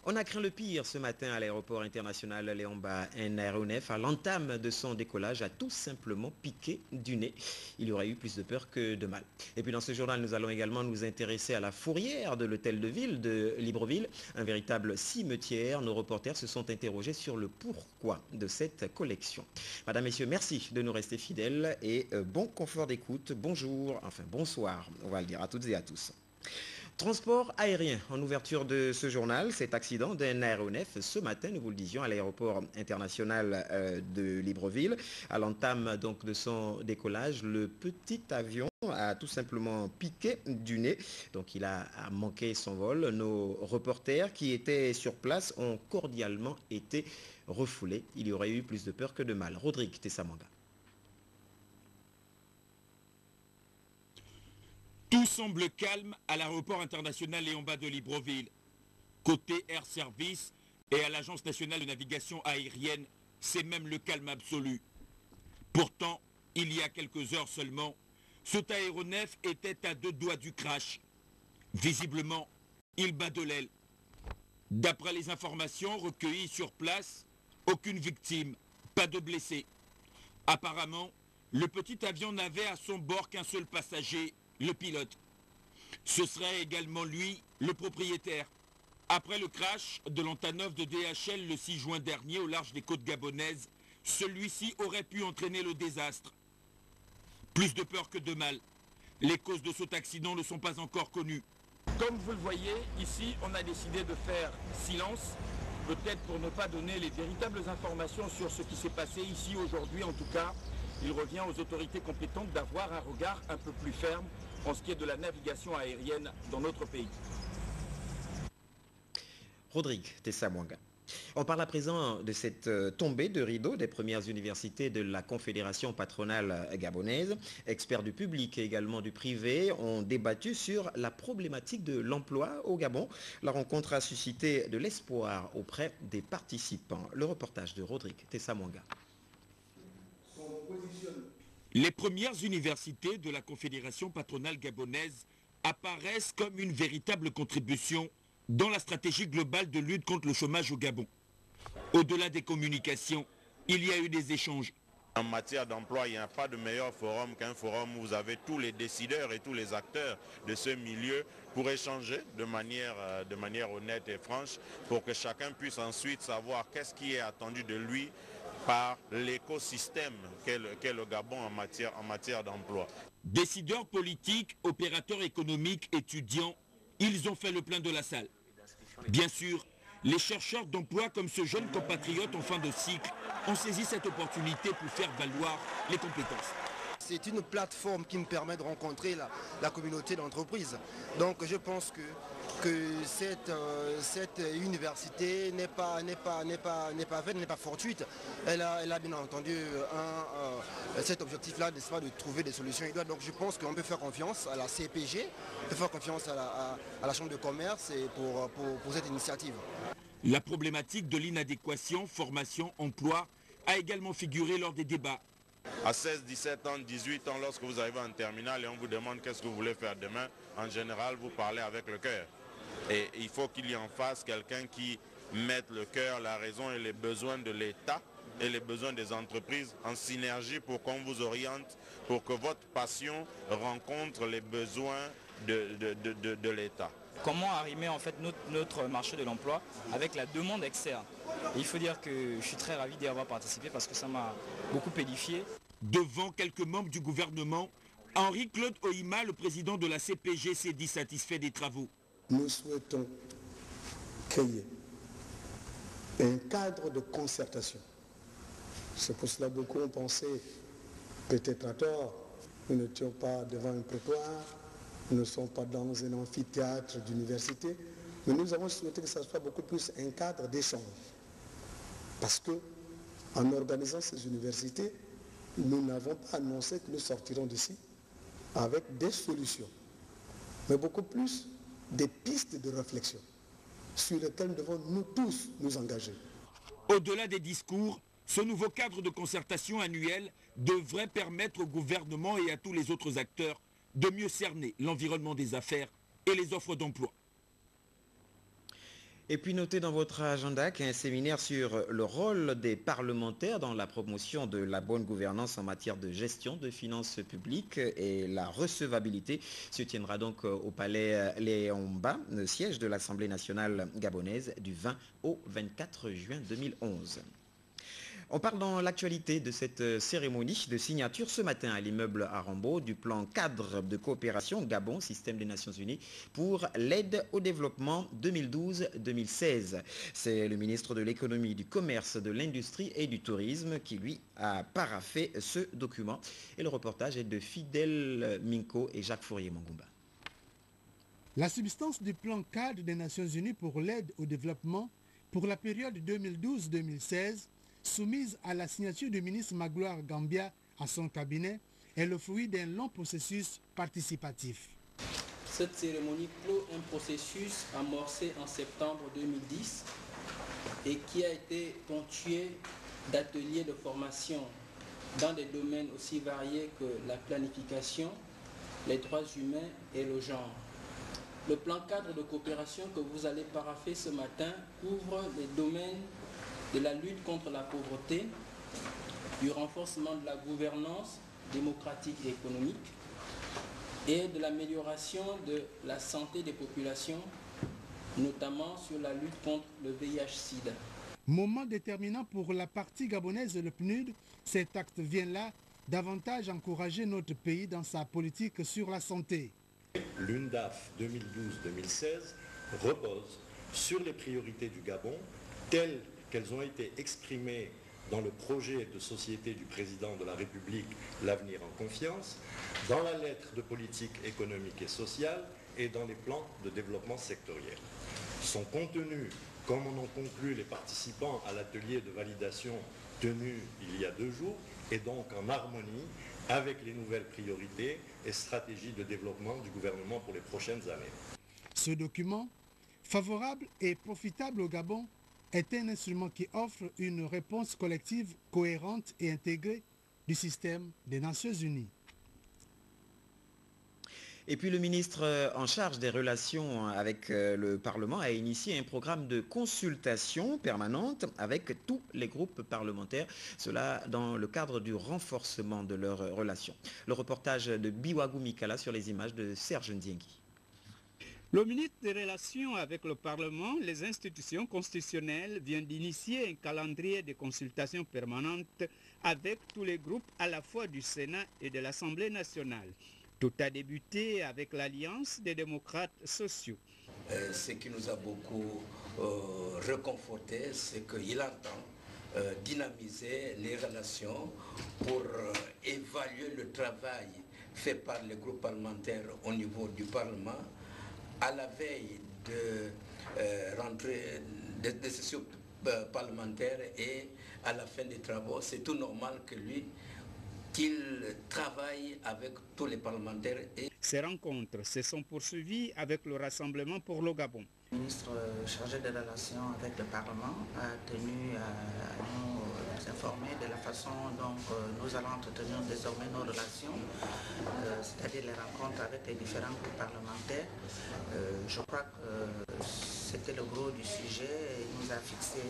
On a craint le pire ce matin à l'aéroport international Léon-Mba. Un aéronef à l'entame de son décollage a tout simplement piqué du nez. Il y aurait eu plus de peur que de mal. Et puis dans ce journal, nous allons également nous intéresser à la fourrière de l'hôtel de ville de Libreville, un véritable cimetière. Nos reporters se sont interrogés sur le pourquoi de cette collection. Madame, Messieurs, merci de nous rester fidèles et bon confort d'écoute. Bonjour, enfin bonsoir, on va le dire à toutes et à tous. Transport aérien, en ouverture de ce journal, cet accident d'un aéronef ce matin, nous vous le disions, à l'aéroport international de Libreville. À l'entame donc de son décollage, le petit avion a tout simplement piqué du nez. Donc il a manqué son vol. Nos reporters qui étaient sur place ont cordialement été refoulés. Il y aurait eu plus de peur que de mal. Rodrigue Tessamanga. Tout semble calme à l'aéroport international Léon-Mba de Libreville. Côté Air Service et à l'Agence nationale de navigation aérienne, c'est même le calme absolu. Pourtant, il y a quelques heures seulement, cet aéronef était à 2 doigts du crash. Visiblement, il bat de l'aile. D'après les informations recueillies sur place, aucune victime, pas de blessés. Apparemment, le petit avion n'avait à son bord qu'un seul passager, le pilote. Ce serait également lui, le propriétaire. Après le crash de l'Antonov de DHL le 6 juin dernier au large des côtes gabonaises, celui-ci aurait pu entraîner le désastre. Plus de peur que de mal. Les causes de cet accident ne sont pas encore connues. Comme vous le voyez, ici, on a décidé de faire silence, peut-être pour ne pas donner les véritables informations sur ce qui s'est passé ici aujourd'hui. En tout cas, il revient aux autorités compétentes d'avoir un regard un peu plus ferme en ce qui est de la navigation aérienne dans notre pays. Rodrigue Tessamanga. On parle à présent de cette tombée de rideau des premières universités de la Confédération patronale gabonaise. Experts du public et également du privé ont débattu sur la problématique de l'emploi au Gabon. La rencontre a suscité de l'espoir auprès des participants. Le reportage de Rodrigue Tessamanga. Les premières universités de la Confédération patronale gabonaise apparaissent comme une véritable contribution dans la stratégie globale de lutte contre le chômage au Gabon. Au-delà des communications, il y a eu des échanges. En matière d'emploi, il n'y a pas de meilleur forum qu'un forum où vous avez tous les décideurs et tous les acteurs de ce milieu pour échanger de manière honnête et franche, pour que chacun puisse ensuite savoir qu'est-ce qui est attendu de lui par l'écosystème qu'est le Gabon en matière d'emploi. Décideurs politiques, opérateurs économiques, étudiants, ils ont fait le plein de la salle. Bien sûr, les chercheurs d'emploi comme ce jeune compatriote en fin de cycle ont saisi cette opportunité pour faire valoir les compétences. C'est une plateforme qui me permet de rencontrer la communauté d'entreprise. Donc je pense que cette université n'est pas vaine, n'est pas fortuite. Elle a bien entendu cet objectif-là, n'est-ce pas, de trouver des solutions idoines. Donc je pense qu'on peut faire confiance à la CPG, on peut faire confiance à la Chambre de commerce et pour cette initiative. La problématique de l'inadéquation, formation, emploi a également figuré lors des débats. À 16, 17 ans, 18 ans, lorsque vous arrivez en terminale et on vous demande qu'est-ce que vous voulez faire demain, en général, vous parlez avec le cœur. Et il faut qu'il y ait en face quelqu'un qui mette le cœur, la raison et les besoins de l'État et les besoins des entreprises en synergie pour qu'on vous oriente, pour que votre passion rencontre les besoins de l'État. Comment arrimer en fait notre marché de l'emploi avec la demande externe. Et il faut dire que je suis très ravi d'y avoir participé parce que ça m'a beaucoup édifié. Devant quelques membres du gouvernement, Henri-Claude Ohima, le président de la CPG, s'est dit satisfait des travaux. Nous souhaitons créer un cadre de concertation. C'est pour cela que beaucoup ont pensé, peut-être à tort, nous n'étions pas devant un prétoire, nous ne sommes pas dans un amphithéâtre d'université, mais nous avons souhaité que ça soit beaucoup plus un cadre d'échange. Parce que, en organisant ces universités, nous n'avons pas annoncé que nous sortirons d'ici avec des solutions, mais beaucoup plus des pistes de réflexion sur lesquelles nous devons nous tous nous engager. Au-delà des discours, ce nouveau cadre de concertation annuel devrait permettre au gouvernement et à tous les autres acteurs de mieux cerner l'environnement des affaires et les offres d'emploi. Et puis notez dans votre agenda qu'un séminaire sur le rôle des parlementaires dans la promotion de la bonne gouvernance en matière de gestion de finances publiques et la recevabilité se tiendra donc au palais Léon-Mba, le siège de l'Assemblée nationale gabonaise, du 20 au 24 juin 2011. On parle dans l'actualité de cette cérémonie de signature ce matin à l'immeuble Arambo du plan cadre de coopération Gabon, système des Nations Unies, pour l'aide au développement 2012-2016. C'est le ministre de l'économie, du commerce, de l'industrie et du tourisme qui, lui, a paraphé ce document. Et le reportage est de Fidèle Minko et Jacques Fourier-Mangumba. La substance du plan cadre des Nations Unies pour l'aide au développement pour la période 2012-2016 soumise à la signature du ministre Magloire Gambia à son cabinet, est le fruit d'un long processus participatif. Cette cérémonie clôt un processus amorcé en septembre 2010 et qui a été ponctué d'ateliers de formation dans des domaines aussi variés que la planification, les droits humains et le genre. Le plan cadre de coopération que vous allez parapher ce matin couvre les domaines de la lutte contre la pauvreté, du renforcement de la gouvernance démocratique et économique et de l'amélioration de la santé des populations, notamment sur la lutte contre le VIH-Sida. Moment déterminant pour la partie gabonaise de le PNUD, cet acte vient là davantage encourager notre pays dans sa politique sur la santé. L'UNDAF 2012-2016 repose sur les priorités du Gabon telles qu'elles ont été exprimées dans le projet de société du président de la République, L'avenir en confiance, dans la lettre de politique économique et sociale et dans les plans de développement sectoriel. Son contenu, comme en ont conclu les participants à l'atelier de validation tenu il y a 2 jours, est donc en harmonie avec les nouvelles priorités et stratégies de développement du gouvernement pour les prochaines années. Ce document, favorable et profitable au Gabon, est un instrument qui offre une réponse collective cohérente et intégrée du système des Nations Unies. Et puis le ministre en charge des relations avec le Parlement a initié un programme de consultation permanente avec tous les groupes parlementaires, cela dans le cadre du renforcement de leurs relations. Le reportage de Biwagou Mikala sur les images de Serge Ndiengi. Le ministre des Relations avec le Parlement, les institutions constitutionnelles, vient d'initier un calendrier de consultations permanentes avec tous les groupes à la fois du Sénat et de l'Assemblée nationale. Tout a débuté avec l'Alliance des démocrates sociaux. Ce qui nous a beaucoup réconforté, c'est qu'il entend dynamiser les relations pour évaluer le travail fait par les groupes parlementaires au niveau du Parlement à la veille de rentrée des sessions parlementaires et à la fin des travaux. C'est tout normal que lui, qu'il travaille avec tous les parlementaires. Ces rencontres se sont poursuivies avec le Rassemblement pour le Gabon. Le ministre chargé des relations avec le Parlement a tenu à nous informer de la façon dont nous allons entretenir désormais nos relations, c'est-à-dire les rencontres avec les différents groupes parlementaires. Je crois que c'était le gros du sujet. Il nous a fixé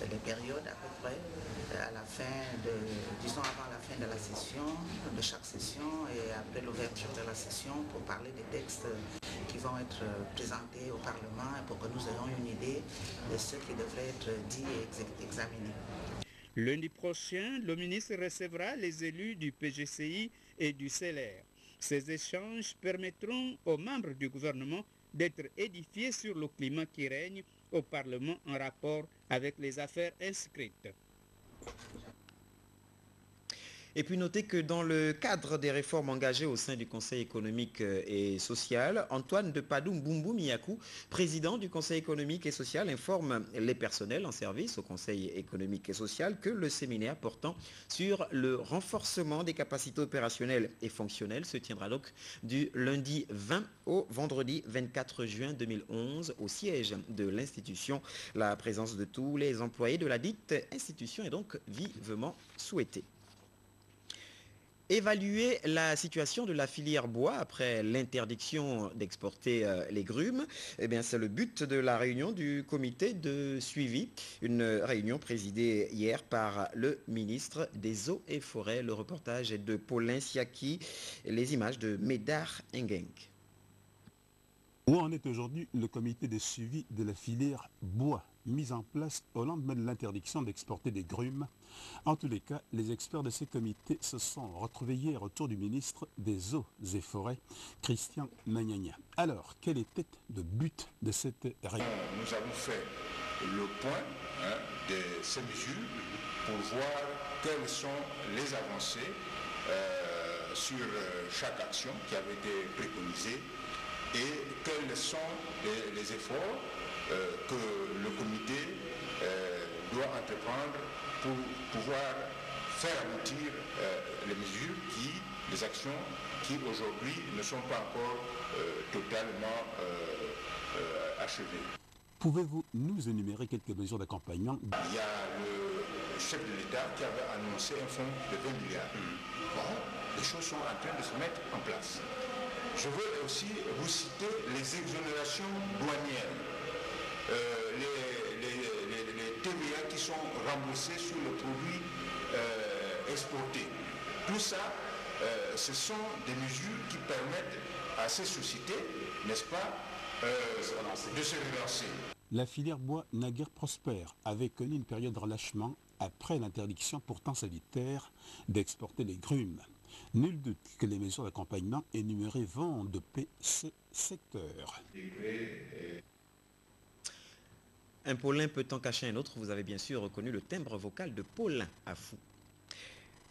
les périodes à peu près à la fin disons avant la fin de la session, de chaque session et après l'ouverture de la session pour parler des textes qui vont être présentés au Parlement et pour que nous ayons une idée de ce qui devrait être dit et examiné. Lundi prochain, le ministre recevra les élus du PGCI et du CLR. Ces échanges permettront aux membres du gouvernement d'être édifiés sur le climat qui règne au Parlement en rapport avec les affaires inscrites. Et puis notez que dans le cadre des réformes engagées au sein du Conseil économique et social, Antoine de Padoum Boumboum Miyakou, président du Conseil économique et social, informe les personnels en service au Conseil économique et social que le séminaire portant sur le renforcement des capacités opérationnelles et fonctionnelles se tiendra donc du lundi 20 au vendredi 24 juin 2011 au siège de l'institution. La présence de tous les employés de la dite institution est donc vivement souhaitée. Évaluer la situation de la filière bois après l'interdiction d'exporter les grumes, eh bien, c'est le but de la réunion du comité de suivi. Une réunion présidée hier par le ministre des Eaux et Forêts. Le reportage est de Paulin Siaki et les images de Médard Nguenk. Où en est aujourd'hui le comité de suivi de la filière bois, mis en place au lendemain de l'interdiction d'exporter des grumes? En tous les cas, les experts de ces comités se sont retrouvés hier autour du ministre des Eaux et Forêts, Christian Magnagna. Alors, quel était le but de cette réunion? Nous avons fait le point de ces mesures pour voir quelles sont les avancées sur chaque action qui avait été préconisée et quels sont les efforts que le comité doit entreprendre pour pouvoir faire aboutir les mesures les actions qui aujourd'hui ne sont pas encore totalement achevées. Pouvez-vous nous énumérer quelques mesures d'accompagnement? Il y a le chef de l'État qui avait annoncé un fonds de 20 milliards. Bon, les choses sont en train de se mettre en place. Je veux aussi vous citer les exonérations douanières, les TVA qui sont remboursés sur le produit exporté. Tout ça, ce sont des mesures qui permettent à ces sociétés, n'est-ce pas, de se relancer. La filière bois naguère prospère avait connu une période de relâchement après l'interdiction pourtant salutaire d'exporter les grumes. Nul doute que les mesures d'accompagnement énumérées vont doper ce secteur. Un Paulin peut en cacher un autre. Vous avez bien sûr reconnu le timbre vocal de Paulin Afou.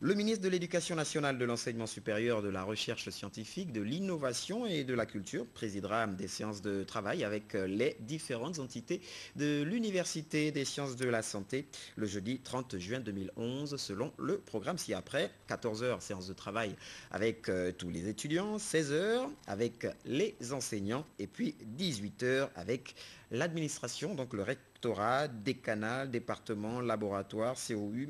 Le ministre de l'Éducation nationale, de l'enseignement supérieur, de la recherche scientifique, de l'innovation et de la culture présidera des séances de travail avec les différentes entités de l'Université des sciences de la santé le jeudi 30 juin 2011 selon le programme ci-après. 14h, séance de travail avec tous les étudiants, 16h avec les enseignants et puis 18h avec l'administration, donc le rectorat, décanat, département, laboratoire, COU,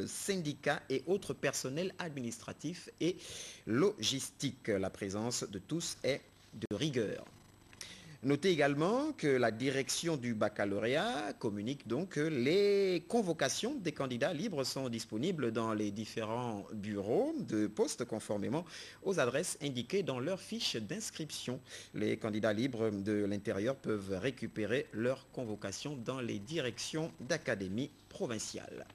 syndicats et autres personnels administratifs et logistiques. La présence de tous est de rigueur. Notez également que la direction du baccalauréat communique donc que les convocations des candidats libres sont disponibles dans les différents bureaux de poste conformément aux adresses indiquées dans leur fiche d'inscription. Les candidats libres de l'intérieur peuvent récupérer leur convocation dans les directions d'académie provinciale.